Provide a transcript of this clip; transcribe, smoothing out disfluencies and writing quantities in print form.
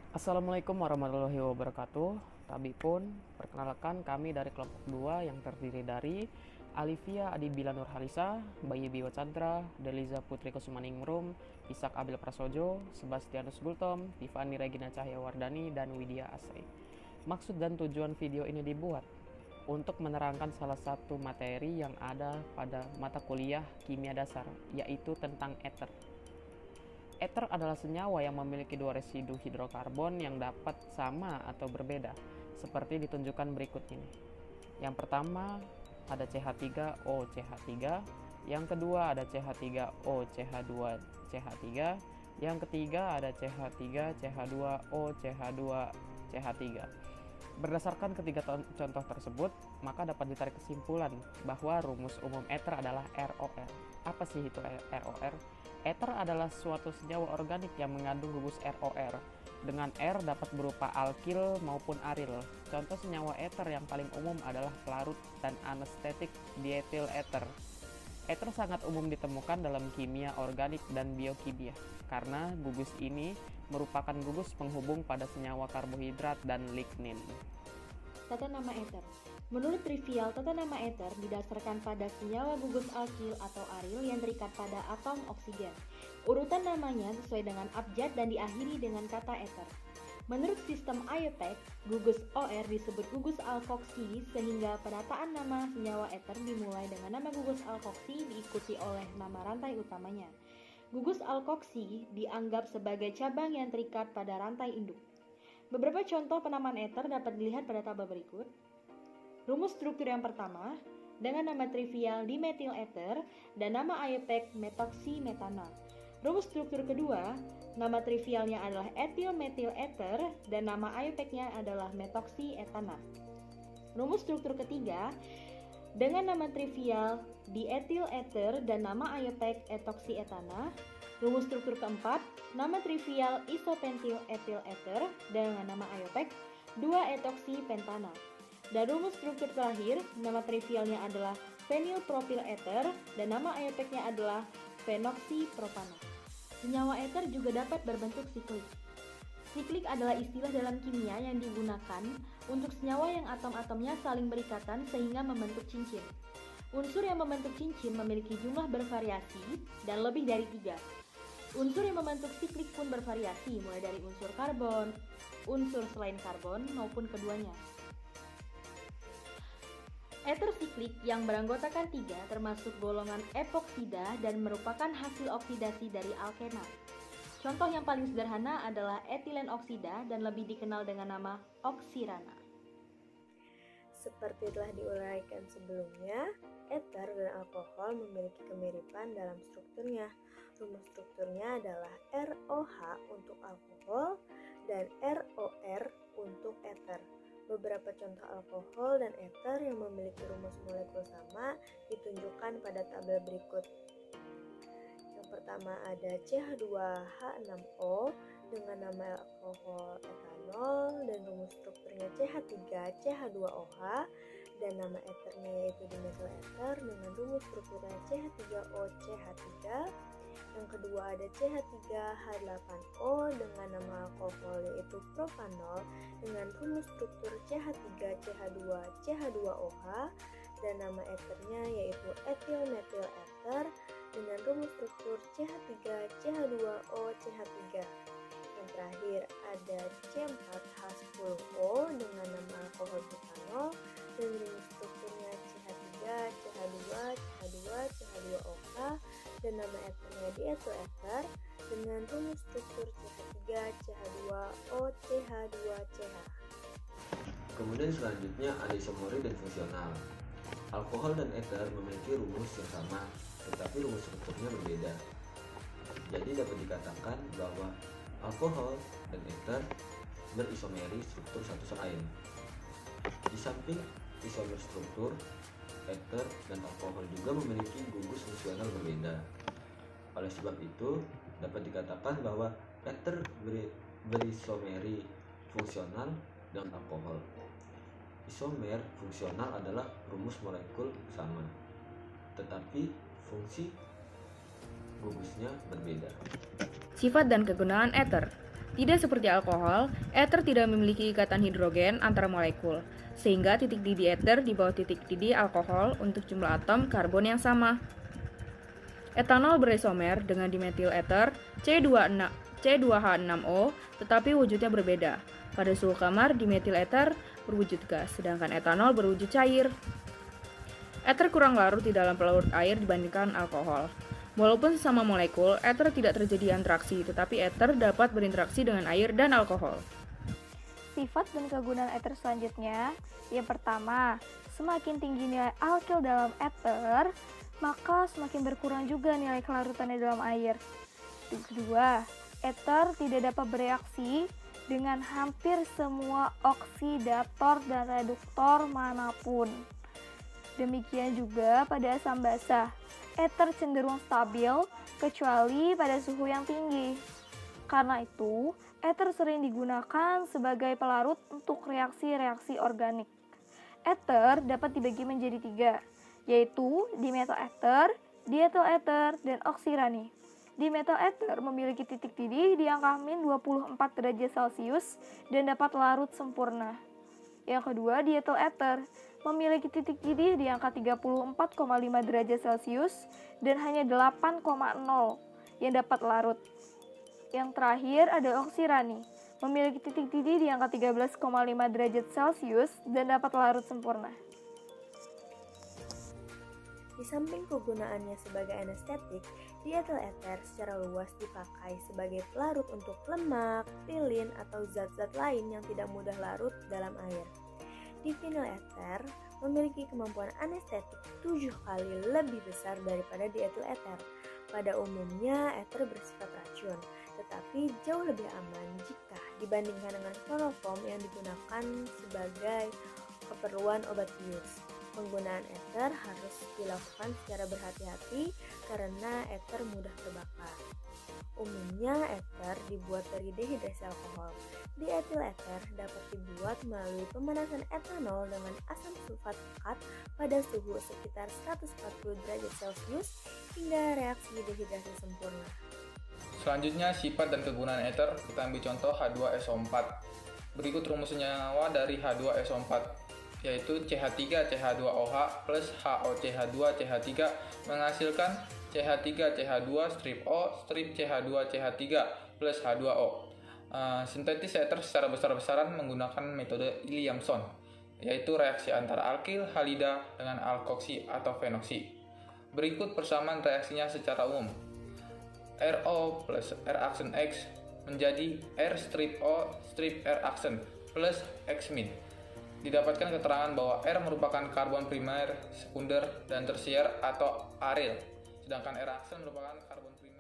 Assalamualaikum warahmatullahi wabarakatuh. Tabi pun, perkenalkan kami dari kelompok 2 yang terdiri dari Alivia Adibila Nurhalisa, Bayu Biwa Chandra, Deliza Putri Kusumaningrum, Ishak Abil Prasojo, Sebastianus Gultom, Tiffany Regina Cahyawardani, dan Widya Asai. Maksud dan tujuan video ini dibuat untuk menerangkan salah satu materi yang ada pada mata kuliah kimia dasar, yaitu tentang ether. Ether adalah senyawa yang memiliki dua residu hidrokarbon yang dapat sama atau berbeda, seperti ditunjukkan berikut ini. Yang pertama ada CH3OCH3, yang kedua ada CH3OCH2CH3, yang ketiga ada CH3CH2OCH2CH3. Berdasarkan ketiga contoh tersebut, maka dapat ditarik kesimpulan bahwa rumus umum ether adalah ROR. Apa sih itu ROR? Ether adalah suatu senyawa organik yang mengandung gugus ROR. Dengan R dapat berupa alkil maupun aril. Contoh senyawa ether yang paling umum adalah pelarut dan anestetik dietil ether. Ether sangat umum ditemukan dalam kimia organik dan biokimia, karena gugus ini merupakan gugus penghubung pada senyawa karbohidrat dan lignin. Tata nama ether. Menurut trivial, tata nama ether didasarkan pada senyawa gugus alkil atau aril yang terikat pada atom oksigen. Urutan namanya sesuai dengan abjad dan diakhiri dengan kata ether. Menurut sistem IUPAC, gugus OR disebut gugus alkoksi sehingga penataan nama senyawa ether dimulai dengan nama gugus alkoksi diikuti oleh nama rantai utamanya. Gugus alkoksi dianggap sebagai cabang yang terikat pada rantai induk. Beberapa contoh penamaan ether dapat dilihat pada tabel berikut. Rumus struktur yang pertama dengan nama trivial dimetil ether dan nama IUPAC metoksimetana. Rumus struktur kedua, nama trivialnya adalah etil metil ether dan nama IUPAC-nya adalah metoksietana. Rumus struktur ketiga dengan nama trivial dietil ether dan nama IUPAC etoksietana. Rumus struktur keempat, nama trivial isopentil etil ether dengan nama IUPAC 2-etoksipentana. Dan rumus struktur terakhir, nama trivialnya adalah fenilpropil ether dan nama IUPAC-nya adalah fenoksipropana. Senyawa ether juga dapat berbentuk siklik. Siklik adalah istilah dalam kimia yang digunakan untuk senyawa yang atom-atomnya saling berikatan sehingga membentuk cincin. Unsur yang membentuk cincin memiliki jumlah bervariasi dan lebih dari 3. Unsur yang membentuk siklik pun bervariasi, mulai dari unsur karbon, unsur selain karbon, maupun keduanya. Ether siklik yang beranggotakan 3 termasuk golongan epoksida dan merupakan hasil oksidasi dari alkena. Contoh yang paling sederhana adalah etilen oksida dan lebih dikenal dengan nama oksirana. Seperti telah diuraikan sebelumnya, ether dan alkohol memiliki kemiripan dalam strukturnya. Rumus strukturnya adalah ROH untuk alkohol dan ROR untuk ether. Beberapa contoh alkohol dan ether yang memiliki rumus molekul sama ditunjukkan pada tabel berikut. Yang pertama ada CH2H6O dengan nama alkohol etanol dan rumus strukturnya CH3CH2OH dan nama ethernya yaitu dimetil ether dengan rumus strukturnya CH3OCH3. Yang kedua ada CH3H8O dengan nama alkohol yaitu propanol dengan rumus struktur CH3CH2CH2OH dan nama ethernya yaitu etil-metil ether dengan rumus struktur CH3CH2OCH3. Yang terakhir ada C4H10O dengan nama alkohol butanol dan rumus strukturnya CH3CH2CH2CH2OH dan nama ethernya dietil ether dengan rumus struktur CH3CH2OCH2CH. Kemudian selanjutnya ada isomerik dan fungsional. Alkohol dan ether memiliki rumus yang sama, tetapi rumus strukturnya berbeda. Jadi dapat dikatakan bahwa alkohol dan ether berisomeri struktur satu sama lain. Di samping isomer struktur, ether dan alkohol juga memiliki gugus fungsional berbeda. Oleh sebab itu, dapat dikatakan bahwa ether berisomeri fungsional dengan alkohol. Isomer fungsional adalah rumus molekul sama, tetapi fungsi gugusnya berbeda. Sifat dan kegunaan ether. Tidak seperti alkohol, ether tidak memiliki ikatan hidrogen antara molekul, sehingga titik didih ether di bawah titik didih alkohol untuk jumlah atom karbon yang sama. Etanol berisomer dengan dimetil ether C2H6O, tetapi wujudnya berbeda. Pada suhu kamar, dimetil ether berwujud gas, sedangkan etanol berwujud cair. Ether kurang larut di dalam pelarut air dibandingkan alkohol. Walaupun sesama molekul, ether tidak terjadi interaksi, tetapi ether dapat berinteraksi dengan air dan alkohol. Sifat dan kegunaan ether selanjutnya, yang pertama, semakin tinggi nilai alkil dalam ether, maka semakin berkurang juga nilai kelarutannya dalam air. Yang kedua, ether tidak dapat bereaksi dengan hampir semua oksidator dan reduktor manapun. Demikian juga pada asam basa. Ether cenderung stabil kecuali pada suhu yang tinggi. Karena itu, ether sering digunakan sebagai pelarut untuk reaksi-reaksi organik. Ether dapat dibagi menjadi 3, yaitu dimetil ether, dietil ether, dan oksirani. Dimetil ether memiliki titik didih di angka min 24 derajat Celcius dan dapat larut sempurna. Yang kedua, dietil ether memiliki titik didih di angka 34,5 derajat Celcius dan hanya 8,0 yang dapat larut. Yang terakhir ada oksirani, memiliki titik didih di angka 13,5 derajat Celcius dan dapat larut sempurna. Di samping kegunaannya sebagai anestetik, dietil ether secara luas dipakai sebagai pelarut untuk lemak, pilin, atau zat-zat lain yang tidak mudah larut dalam air. Divinyl ether memiliki kemampuan anestetik 7 kali lebih besar daripada dietil ether. Pada umumnya, ether bersifat racun, tetapi jauh lebih aman jika dibandingkan dengan kloroform yang digunakan sebagai keperluan obat bius. Penggunaan ether harus dilakukan secara berhati-hati karena ether mudah terbakar. Umumnya ether dibuat dari dehidrasi alkohol. Dietil ether dapat dibuat melalui pemanasan etanol dengan asam sulfat pekat pada suhu sekitar 140 derajat Celcius hingga reaksi dehidrasi sempurna. Selanjutnya, sifat dan kegunaan ether, kita ambil contoh H2SO4. Berikut rumus senyawa dari H2SO4, yaitu CH3CH2OH plus HOCH2CH3 menghasilkan CH3CH2 strip O strip CH2CH3 plus H2O. Sintetis ether secara besar-besaran menggunakan metode Williamson, yaitu reaksi antara alkil halida dengan alkoksi atau fenoksi. Berikut persamaan reaksinya secara umum. RO plus R-aksen X menjadi R strip O strip R-aksen plus X-min. Didapatkan keterangan bahwa R merupakan karbon primer, sekunder, dan tersier atau aril, sedangkan R-aksen merupakan karbon primer.